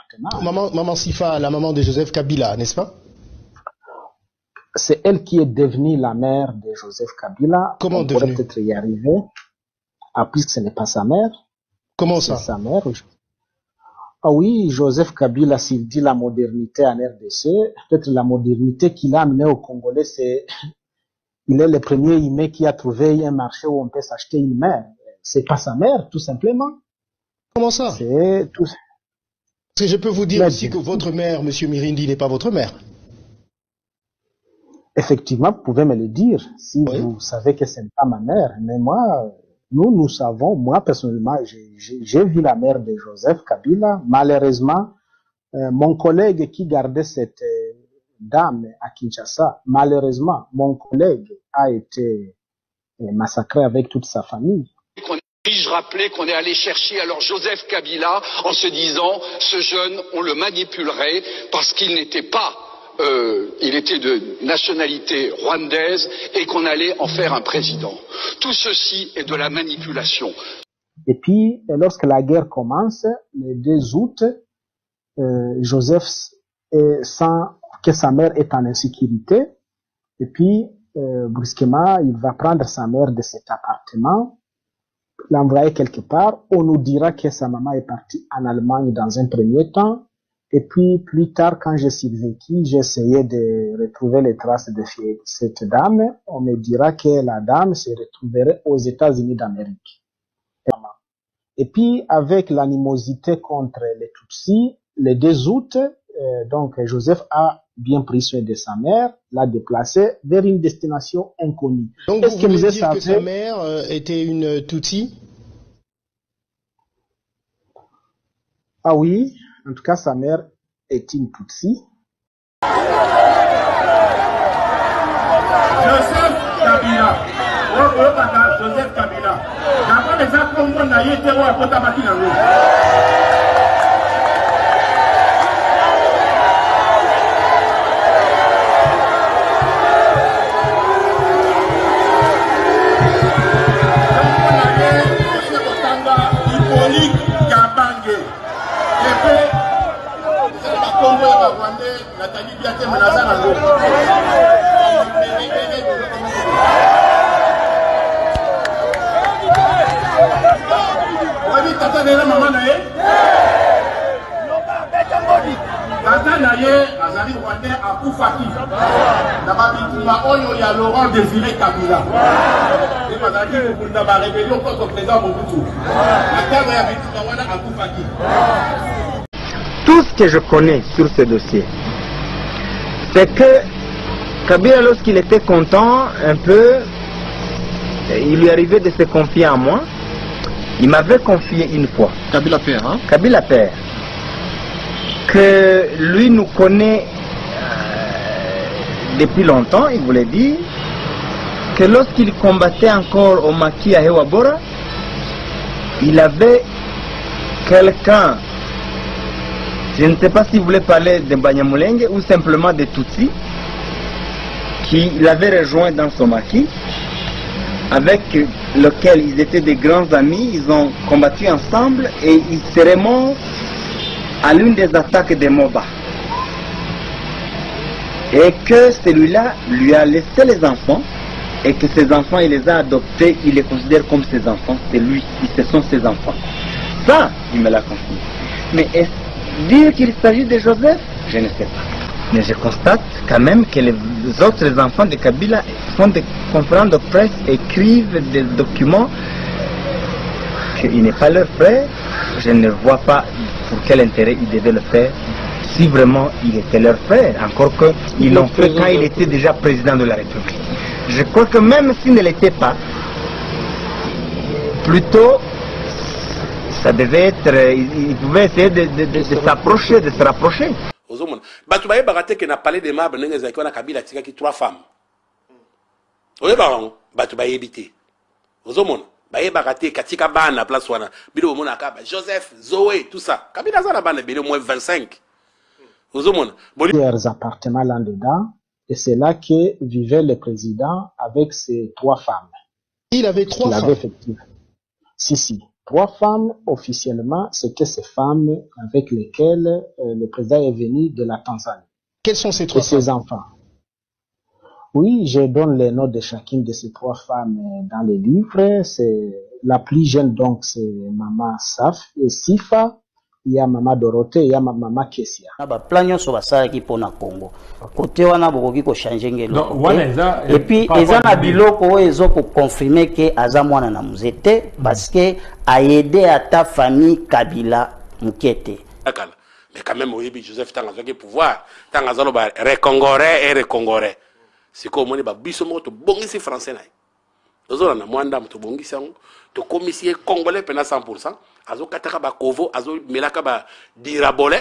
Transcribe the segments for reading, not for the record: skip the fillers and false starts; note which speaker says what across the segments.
Speaker 1: appartements.
Speaker 2: Maman Sifa, la maman de Joseph Kabila, n'est-ce pas?
Speaker 1: C'est elle qui est devenue la mère de Joseph Kabila.
Speaker 2: Comment devenue?
Speaker 1: On pourrait peut-être y arriver. Ah, puisque ce n'est pas sa mère.
Speaker 2: Comment ça?
Speaker 1: C'est sa mère. Ah oui, Joseph Kabila, s'il dit la modernité en RDC, peut-être la modernité qu'il a amenée au Congolais, c'est il est le premier humain qui a trouvé un marché où on peut s'acheter une mère. C'est pas sa mère, tout simplement.
Speaker 2: Comment ça?
Speaker 1: C'est tout.
Speaker 2: Parce que je peux vous dire aussi que votre mère, Monsieur Mirindi, n'est pas votre mère.
Speaker 1: Effectivement, vous pouvez me le dire si vous savez que ce n'est pas ma mère. Mais moi, nous savons, moi personnellement, j'ai vu la mère de Joseph Kabila. Malheureusement, mon collègue qui gardait cette dame à Kinshasa, malheureusement, mon collègue a été massacré avec toute sa famille.
Speaker 3: Puis-je rappeler qu'on est allé chercher alors Joseph Kabila en se disant ce jeune, on le manipulerait parce qu'il n'était pas, il était de nationalité rwandaise et qu'on allait en faire un président. Tout ceci est de la manipulation.
Speaker 1: Et puis, lorsque la guerre commence, le 2 août, Joseph sent que sa mère est en insécurité. Et puis, brusquement, il va prendre sa mère de cet appartement, l'envoyer quelque part. On nous dira que sa maman est partie en Allemagne dans un premier temps. Et puis, plus tard, quand j'ai survécu, j'ai essayé de retrouver les traces de cette dame. On me dira que la dame se retrouverait aux États-Unis d'Amérique. Et puis, avec l'animosité contre les Tutsis, le 2 août, donc Joseph a bien pris soin de sa mère, l'a déplacée vers une destination inconnue.
Speaker 2: Donc, vous voulez dire que sa mère était une Tutsi?
Speaker 1: Ah oui, en tout cas, sa mère est une Tutsi.
Speaker 4: Joseph Kabila. Joseph Kabila. D'abord, les Congo n'a été au Potabaki dans l'eau. Laurent Désiré Kabila.
Speaker 5: Tout ce que je connais sur ce dossier, c'est que Kabila, lorsqu'il était content un peu, il lui arrivait de se confier à moi. Il m'avait confié une fois.
Speaker 2: Kabila père, hein?
Speaker 5: Kabila père. Que lui nous connaît depuis longtemps, il voulait dire que lorsqu'il combattait encore au maquis à Hewabora, il avait quelqu'un, je ne sais pas s'il voulait parler de Banyamulenge ou simplement de Tutsi, qui l'avait rejoint dans son maquis, avec lequel ils étaient des grands amis, ils ont combattu ensemble et ils seraient morts à l'une des attaques des Moba. Et que celui-là lui a laissé les enfants et que ses enfants, il les a adoptés, il les considère comme ses enfants, c'est lui, ce sont ses enfants. Ça, il me l'a confié. Mais dire qu'il s'agit de Joseph, je ne sais pas. Mais je constate quand même que les autres enfants de Kabila font des conférences de presse, écrivent des documents, qu'il n'est pas leur frère. Je ne vois pas pour quel intérêt ils devaient le faire. Si vraiment il était leur frère, encore qu'ils l'ont fait quand il était déjà président de la République. Je crois que même s'il ne l'était pas, plutôt, ça devait être, il pouvait essayer de s'approcher, de se rapprocher.
Speaker 6: Batoubaye Barate qui n'a parlé de Mab, n'a pas Kabila tika qui 3 femmes. Oye baron, Batoubaye habité. Ozomon, Baye Barate katika bana place wana. Bilo mona kaba Joseph, Zoé, tout ça. Kabila za na bana bilo moins 25.
Speaker 1: Plusieurs appartements là-dedans, et c'est là que vivait le président avec ses 3 femmes.
Speaker 2: Il avait 3 femmes.
Speaker 1: Effectivement. Si. 3 femmes, officiellement, c'était ces femmes avec lesquelles le président est venu de la Tanzanie.
Speaker 2: Quels sont ces 3 femmes?
Speaker 1: Et ses enfants. Oui, je donne les noms de chacune de ces 3 femmes dans les livres. C'est la plus jeune, donc, c'est Maman Sifa. Il y a Maman Dorothée, il y a Maman Kessia.
Speaker 7: Plan sur ça qui pour na Congo. Côté wana bokoki ko changer ngelo. Et puis ezana biloko ezo ko confirmer que aza mwana na muzete parce que a aidé à ta famille Kabila mukete.
Speaker 6: Mais quand même oyebi Joseph Tangazo qui pouvoir Tangazo lo ba recongolais et recongolais. C'est comme on est ba biso mo to bongisi français na. Ozo na mwanda mo to bongisi yango to commissaire congolais pena 100%. Azo kataka ba kovo azo melaka ba dirabole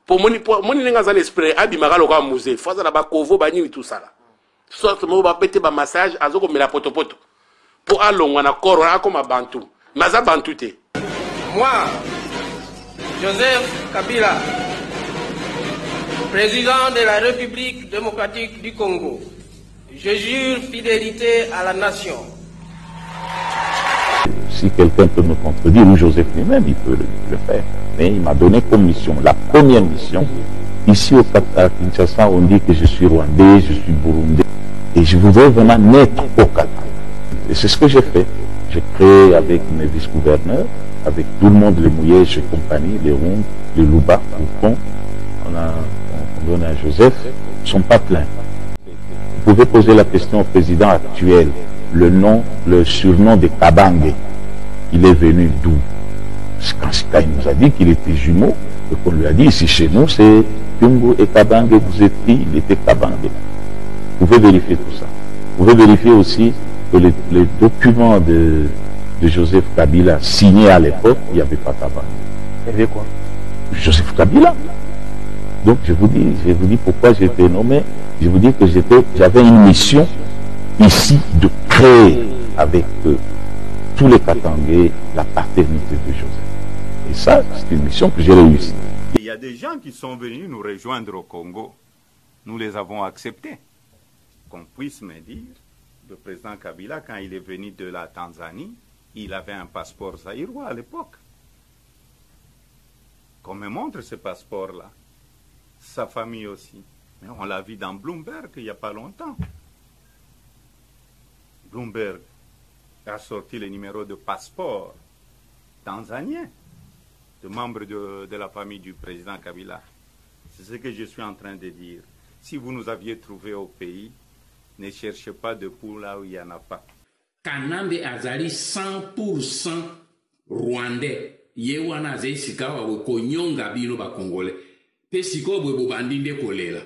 Speaker 6: pour moni nenga za l'esprit abimaka loka musée faza na ba kovo ba ni tout ça là soit mo ba pété ba massage azo ko mela potopoto pour alongwa na koro akoma bantu maza bantu te.
Speaker 8: Moi Joseph Kabila, président de la République démocratique du Congo, je jure fidélité à la nation.
Speaker 9: Si quelqu'un peut me contredire, ou Joseph lui-même, il peut le faire. Mais il m'a donné comme mission, la première mission. Ici à Kinshasa, on dit que je suis rwandais, je suis burundais. Et je voudrais vraiment naître au Qatar. Et c'est ce que j'ai fait. J'ai créé avec mes vice-gouverneurs, avec tout le monde, les Mouyèges et compagnie, les Ronds, les Louba, on donne à Joseph, ils ne sont pas pleins. Vous pouvez poser la question au président actuel, le surnom de Kabange. Il est venu d'où? Quand il nous a dit qu'il était jumeau, et qu'on lui a dit ici chez nous, c'est Kyungu et Kabange, vous êtes qui? Il était Kabange. Vous pouvez vérifier tout ça. Vous pouvez vérifier aussi que les documents de Joseph Kabila signés à l'époque, il n'y avait pas Kabange.
Speaker 7: Il y avait quoi?
Speaker 9: Joseph Kabila. Donc je vous dis pourquoi j'ai été nommé. Je vous dis que j'avais une mission ici de créer avec tous les Katangais la paternité de Joseph. Et ça, c'est une mission que j'ai réussi.
Speaker 10: Il y a des gens qui sont venus nous rejoindre au Congo. Nous les avons acceptés. Qu'on puisse me dire, le président Kabila, quand il est venu de la Tanzanie, il avait un passeport zaïrois à l'époque. Qu'on me montre ce passeport-là. Sa famille aussi. Mais on l'a vu dans Bloomberg il n'y a pas longtemps. Bloomberg a sorti le numéro de passeport tanzanien de membres de la famille du président Kabila. C'est ce que je suis en train de dire. Si vous nous aviez trouvé au pays, ne cherchez pas de pou là où il n'y en a pas.
Speaker 11: Kanambe azali 100% rwandais. Yewana azali sikawa we konyonga bino ba congolais. Pe siko bwe bobandinde kolela.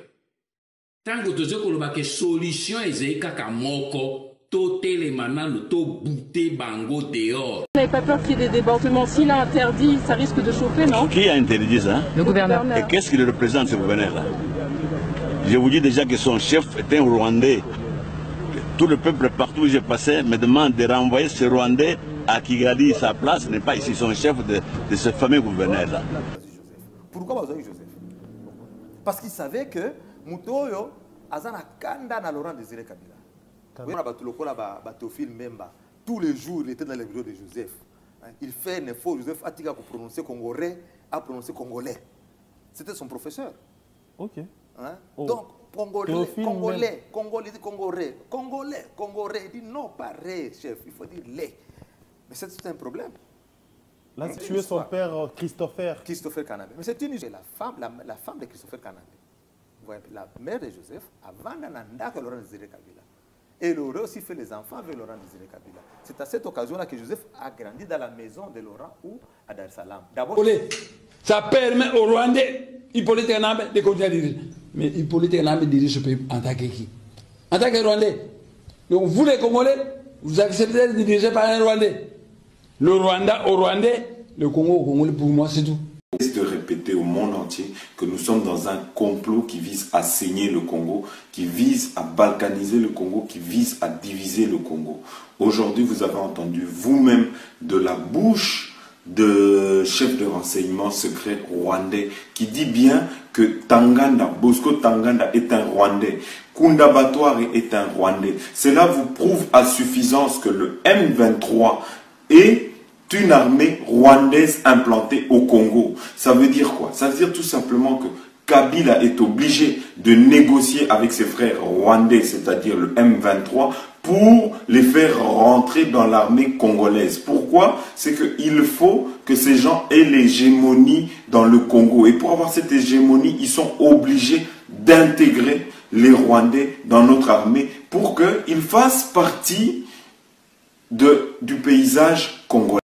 Speaker 11: Tango tozo koloba ke solution ezali kaka moko. Vous n'avez pas peur qu'il y ait des débordements? S'il a interdit, ça risque de chauffer, non?
Speaker 12: Qui a interdit ça?
Speaker 11: Le gouverneur.
Speaker 12: Et qu'est-ce qu'il représente, ce gouverneur-là? Je vous dis déjà que son chef est un Rwandais. Tout le peuple partout où j'ai passé me demande de renvoyer ce Rwandais à Kigali. Sa place n'est pas ici, son chef de ce fameux gouverneur-là.
Speaker 13: Pourquoi vous avez eu Joseph? Parce qu'il savait que Moutoyo Azana Kanda na Laurent Désiré Kabila. Tous les jours, il était dans les vidéos de Joseph. Il fait un effort, Joseph Atika, pour prononcer congolais, à prononcer congolais. C'était son professeur. Ok. Hein? Oh. Donc, congolais, il dit congolais. Il dit non, pareil, chef, il faut dire les. Mais c'est un problème.
Speaker 14: Là, tu es son père, Christopher.
Speaker 13: Christopher Kanambe. Mais c'est une la femme de Christopher Kanambe. La mère de Joseph, avant d'Ananda, Laurent Désiré Kabila. Et Laurent aussi fait les enfants avec Laurent Désiré Kabila. C'est à cette occasion-là que Joseph a grandi dans la maison de Laurent ou à Dar es Salaam. D'abord,
Speaker 15: ça permet aux Rwandais, Hippolyte Kanambe, de continuer à diriger. Mais Hippolyte Kanambe dirige ce pays en tant que qui? En tant que Rwandais. Donc vous les Congolais, vous acceptez de diriger par un Rwandais. Le Rwanda au Rwandais, le Congo au Congolais, pour moi c'est tout.
Speaker 16: De répéter au monde entier que nous sommes dans un complot qui vise à saigner le Congo, qui vise à balkaniser le Congo, qui vise à diviser le Congo. Aujourd'hui, vous avez entendu vous-même de la bouche de chef de renseignement secret rwandais qui dit bien que Tanganda, Bosco Tanganda est un Rwandais, Kunda Batware est un Rwandais. Cela vous prouve à suffisance que le M23 est une armée rwandaise implantée au Congo. Ça veut dire quoi? Ça veut dire tout simplement que Kabila est obligé de négocier avec ses frères rwandais, c'est-à-dire le M23, pour les faire rentrer dans l'armée congolaise. Pourquoi? C'est qu'il faut que ces gens aient l'hégémonie dans le Congo. Et pour avoir cette hégémonie, ils sont obligés d'intégrer les Rwandais dans notre armée pour qu'ils fassent partie du paysage congolais.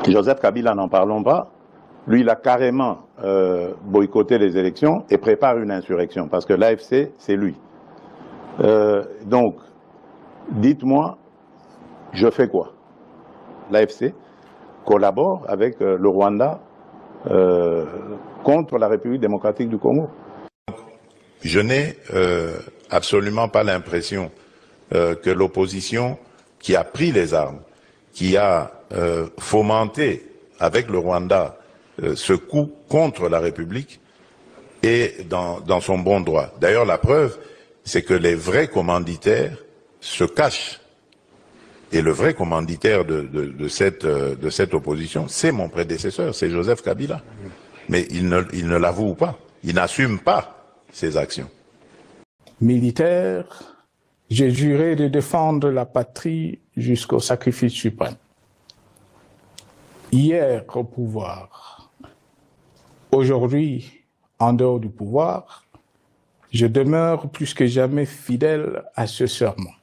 Speaker 9: Joseph Kabila, n'en parlons pas. Lui, il a carrément boycotté les élections et prépare une insurrection parce que l'AFC, c'est lui. Donc, dites-moi, je fais quoi? L'AFC collabore avec le Rwanda contre la République démocratique du Congo.
Speaker 17: Je n'ai absolument pas l'impression que l'opposition qui a pris les armes, qui a fomenté avec le Rwanda ce coup contre la République est dans son bon droit. D'ailleurs, la preuve, c'est que les vrais commanditaires se cachent. Et le vrai commanditaire de cette opposition, c'est mon prédécesseur, c'est Joseph Kabila. Mais il ne l'avoue pas, il n'assume pas ses actions.
Speaker 18: Militaire, j'ai juré de défendre la patrie jusqu'au sacrifice suprême. Hier au pouvoir, aujourd'hui en dehors du pouvoir, je demeure plus que jamais fidèle à ce serment.